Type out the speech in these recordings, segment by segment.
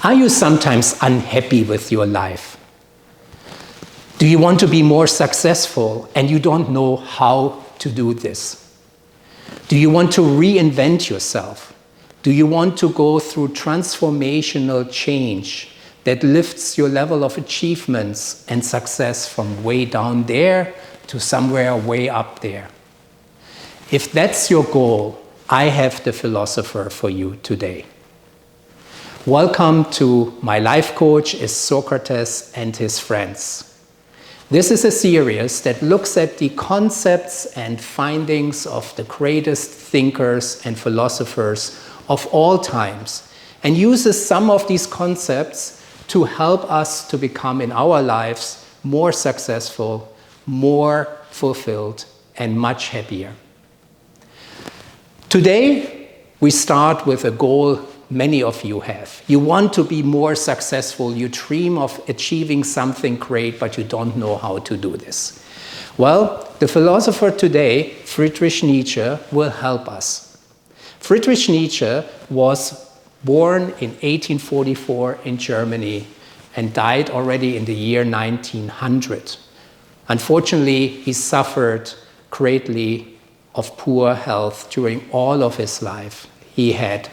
Are you sometimes unhappy with your life? Do you want to be more successful and you don't know how to do this? Do you want to reinvent yourself? Do you want to go through transformational change that lifts your level of achievements and success from way down there to somewhere way up there? If that's your goal, I have the philosopher for you today. Welcome to My Life Coach is Socrates and His Friends. This is a series that looks at the concepts and findings of the greatest thinkers and philosophers of all times and uses some of these concepts to help us to become in our lives more successful, more fulfilled, and much happier. Today, we start with a goal many of you have. You want to be more successful. You dream of achieving something great, but you don't know how to do this. Well, the philosopher today, Friedrich Nietzsche, will help us. Friedrich Nietzsche was born in 1844 in Germany and died already in the year 1900. Unfortunately, he suffered greatly of poor health during all of his life. He had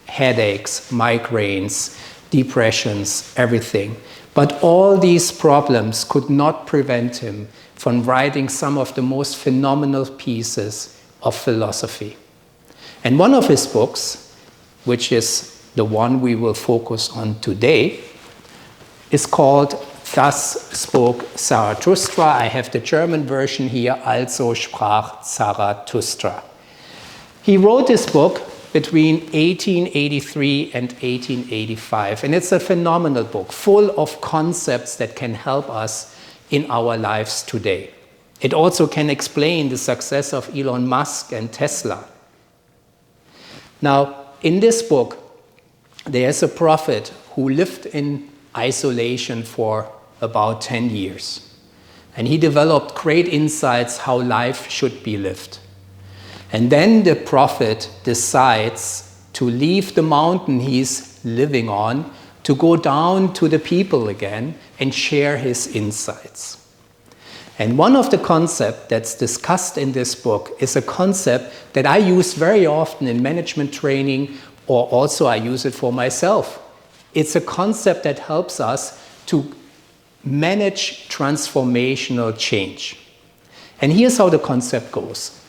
headaches, migraines, depressions, everything. But all these problems could not prevent him from writing some of the most phenomenal pieces of philosophy. And one of his books, which is the one we will focus on today, is called Thus Spoke Zarathustra. I have the German version here, Also sprach Zarathustra. He wrote this book between 1883 and 1885. And it's a phenomenal book, full of concepts that can help us in our lives today. It also can explain the success of Elon Musk and Tesla. Now, in this book, there's a prophet who lived in isolation for about 10 years. And he developed great insights how life should be lived. And then the prophet decides to leave the mountain he's living on to go down to the people again and share his insights. And one of the concepts that's discussed in this book is a concept that I use very often in management training, or also I use it for myself. It's a concept that helps us to manage transformational change. And here's how the concept goes.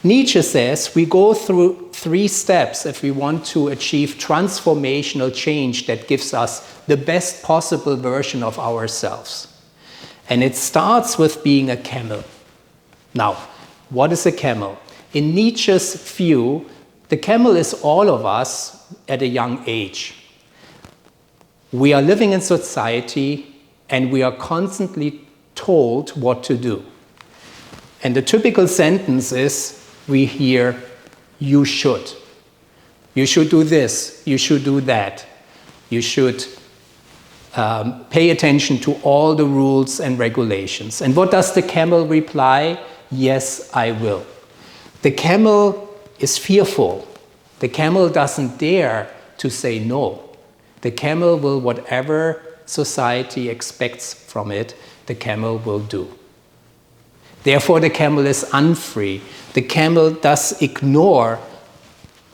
Nietzsche says we go through 3 steps if we want to achieve transformational change that gives us the best possible version of ourselves. And it starts with being a camel. Now, what is a camel? In Nietzsche's view, the camel is all of us at a young age. We are living in society and we are constantly told what to do. And the typical sentence is, we hear, you should. You should do this, you should do that. You should pay attention to all the rules and regulations. And what does the camel reply? Yes, I will. The camel is fearful. The camel doesn't dare to say no. The camel will, whatever society expects from it, the camel will do. Therefore, the camel is unfree. The camel does ignore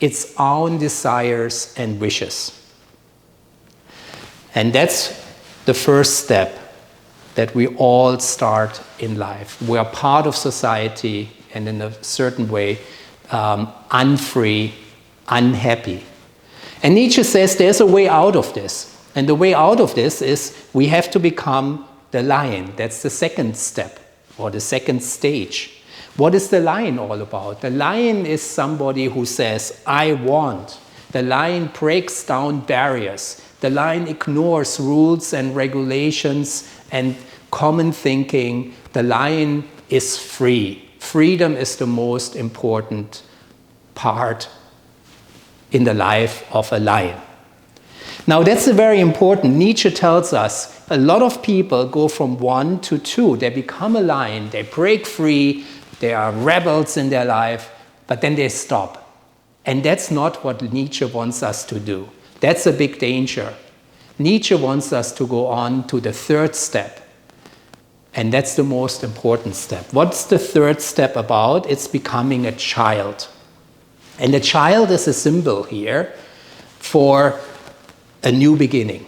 its own desires and wishes. And that's the first step that we all start in life. We are part of society and in a certain way unfree, unhappy. And Nietzsche says there's a way out of this. And the way out of this is we have to become the lion. That's the second step, or the second stage. What is the lion all about? The lion is somebody who says, I want. The lion breaks down barriers. The lion ignores rules and regulations and common thinking. The lion is free. Freedom is the most important part in the life of a lion. Now that's very important. Nietzsche tells us a lot of people go from 1 to 2. They become a lion, they break free, they are rebels in their life, but then they stop. And that's not what Nietzsche wants us to do. That's a big danger. Nietzsche wants us to go on to the third step. And that's the most important step. What's the third step about? It's becoming a child. And a child is a symbol here for a new beginning.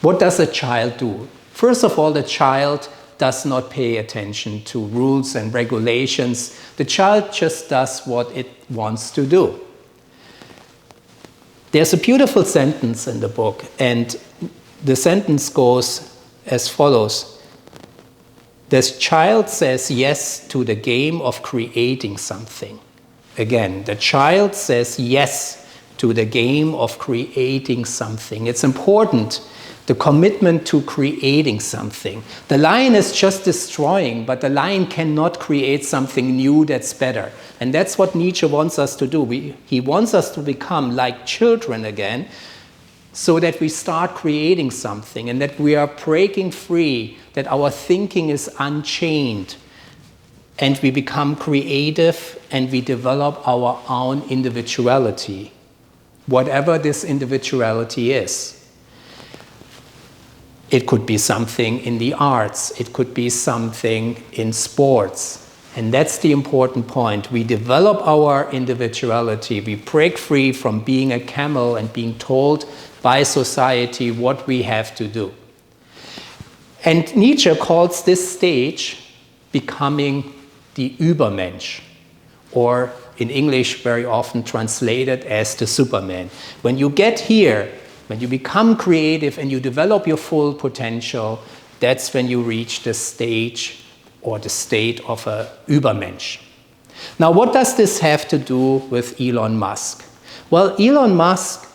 What does a child do? First of all, the child does not pay attention to rules and regulations. The child just does what it wants to do. There's a beautiful sentence in the book, and the sentence goes as follows. The child says yes to the game of creating something. Again, the child says yes to the game of creating something. It's important, the commitment to creating something. The lion is just destroying, but the lion cannot create something new that's better. And that's what Nietzsche wants us to do. He wants us to become like children again, so that we start creating something and that we are breaking free, that our thinking is unchained, and we become creative and we develop our own individuality, whatever this individuality is. It could be something in the arts, it could be something in sports. And that's the important point. We develop our individuality, we break free from being a camel and being told by society what we have to do. And Nietzsche calls this stage becoming the Übermensch, or in English very often translated as the Superman. When you get here, when you become creative and you develop your full potential, that's when you reach the stage or the state of a Übermensch. Now, what does this have to do with Elon Musk? Well, Elon Musk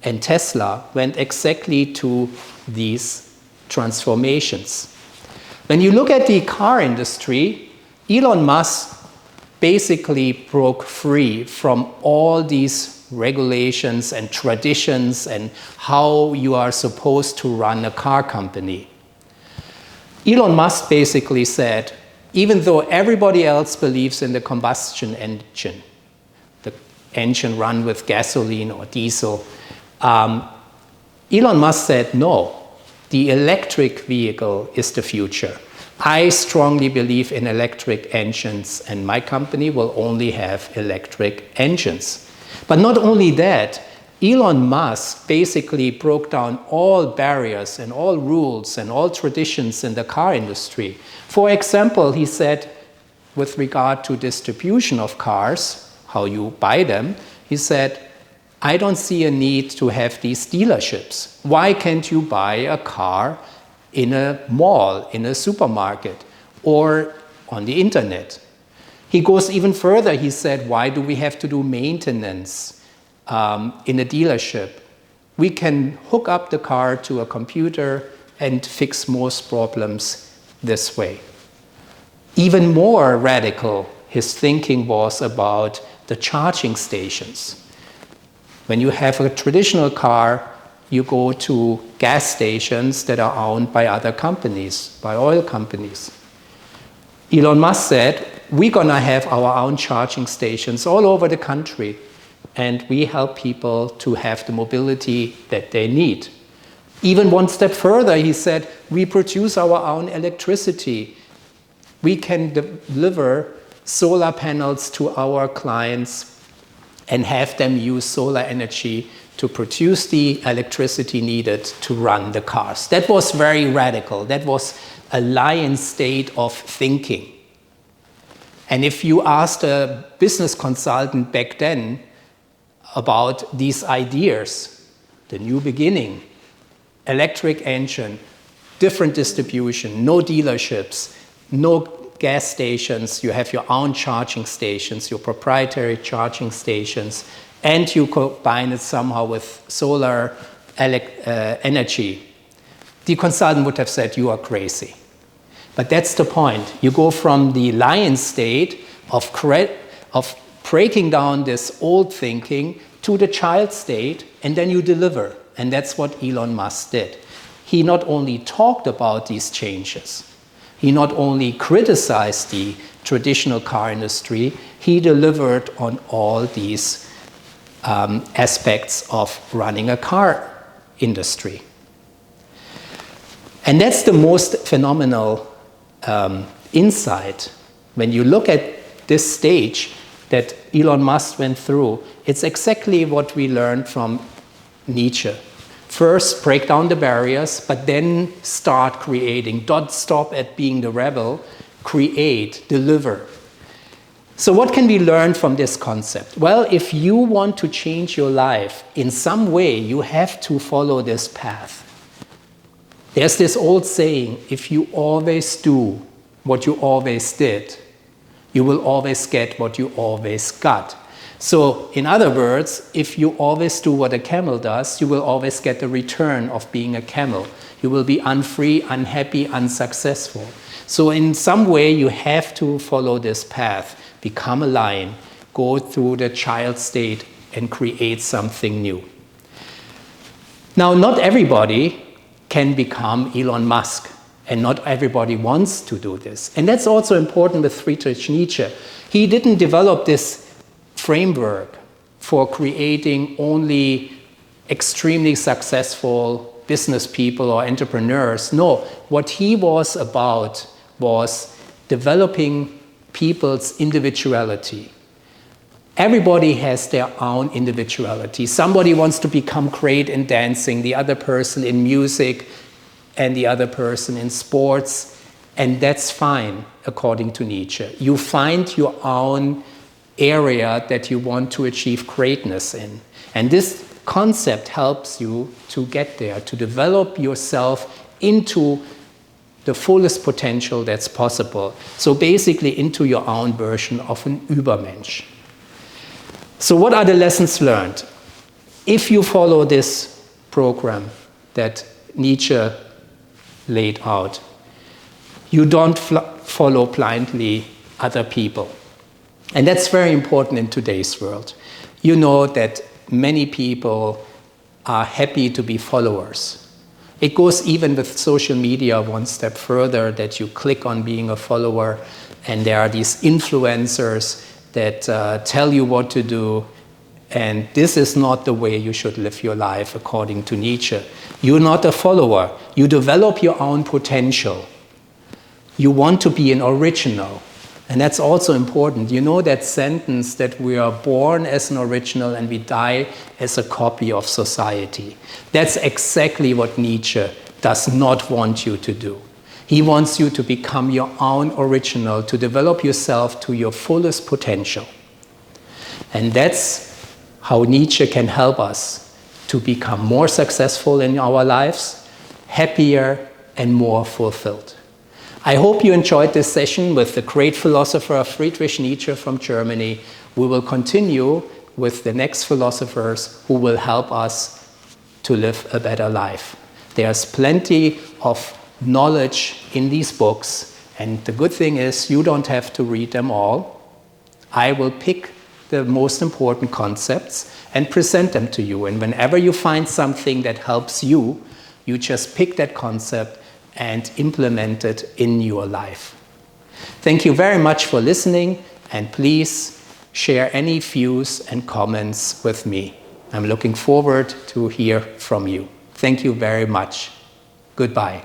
and Tesla went exactly to these transformations. When you look at the car industry, Elon Musk basically broke free from all these regulations and traditions and how you are supposed to run a car company. Elon Musk basically said, even though everybody else believes in the combustion engine, the engine run with gasoline or diesel, Elon Musk said, no, the electric vehicle is the future. I strongly believe in electric engines, and my company will only have electric engines. But not only that, Elon Musk basically broke down all barriers and all rules and all traditions in the car industry. For example, he said, with regard to distribution of cars, how you buy them, he said, I don't see a need to have these dealerships. Why can't you buy a car in a mall, in a supermarket, or on the internet? He goes even further. He said, why do we have to do maintenance in a dealership? We can hook up the car to a computer and fix most problems this way. Even more radical, his thinking was about the charging stations. When you have a traditional car, you go to gas stations that are owned by other companies, by oil companies. Elon Musk said, we're going to have our own charging stations all over the country, and we help people to have the mobility that they need. Even one step further, he said, we produce our own electricity. We can deliver solar panels to our clients and have them use solar energy to produce the electricity needed to run the cars. That was very radical. That was a lion state of thinking. And if you asked a business consultant back then about these ideas, the new beginning, electric engine, different distribution, no dealerships, no gas stations, you have your own charging stations, your proprietary charging stations, and you combine it somehow with solar energy, the consultant would have said, you are crazy. But that's the point. You go from the lion state of breaking down this old thinking to the child state, and then you deliver. And that's what Elon Musk did. He not only talked about these changes, he not only criticized the traditional car industry, he delivered on all these aspects of running a car industry. And that's the most phenomenal insight. When you look at this stage that Elon Musk went through, it's exactly what we learned from Nietzsche. First, break down the barriers, but then start creating. Don't stop at being the rebel. Create, deliver. So what can we learn from this concept? Well, if you want to change your life in some way, you have to follow this path. There's this old saying, if you always do what you always did, you will always get what you always got. So, in other words, if you always do what a camel does, you will always get the return of being a camel. You will be unfree, unhappy, unsuccessful. So in some way, you have to follow this path, become a lion, go through the child state and create something new. Now, not everybody can become Elon Musk, and not everybody wants to do this. And that's also important with Friedrich Nietzsche. He didn't develop this framework for creating only extremely successful business people or entrepreneurs. No, what he was about was developing people's individuality. Everybody has their own individuality. Somebody wants to become great in dancing, the other person in music, and the other person in sports, and that's fine, according to Nietzsche. You find your own area that you want to achieve greatness in. And this concept helps you to get there, to develop yourself into the fullest potential that's possible. So basically into your own version of an Übermensch. So what are the lessons learned? If you follow this program that Nietzsche laid out, you don't follow blindly other people. And that's very important in today's world. You know that many people are happy to be followers. It goes even with social media one step further, that you click on being a follower, and there are these influencers that tell you what to do, and this is not the way you should live your life, according to Nietzsche. You're not a follower. You develop your own potential. You want to be an original. And that's also important. You know that sentence that we are born as an original and we die as a copy of society. That's exactly what Nietzsche does not want you to do. He wants you to become your own original, to develop yourself to your fullest potential. And that's how Nietzsche can help us to become more successful in our lives, happier and more fulfilled. I hope you enjoyed this session with the great philosopher Friedrich Nietzsche from Germany. We will continue with the next philosophers who will help us to live a better life. There's plenty of knowledge in these books, and the good thing is you don't have to read them all. I will pick the most important concepts and present them to you. And whenever you find something that helps you, you just pick that concept and implement it in your life. Thank you very much for listening, and please share any views and comments with me. I'm looking forward to hear from you. Thank you very much. Goodbye.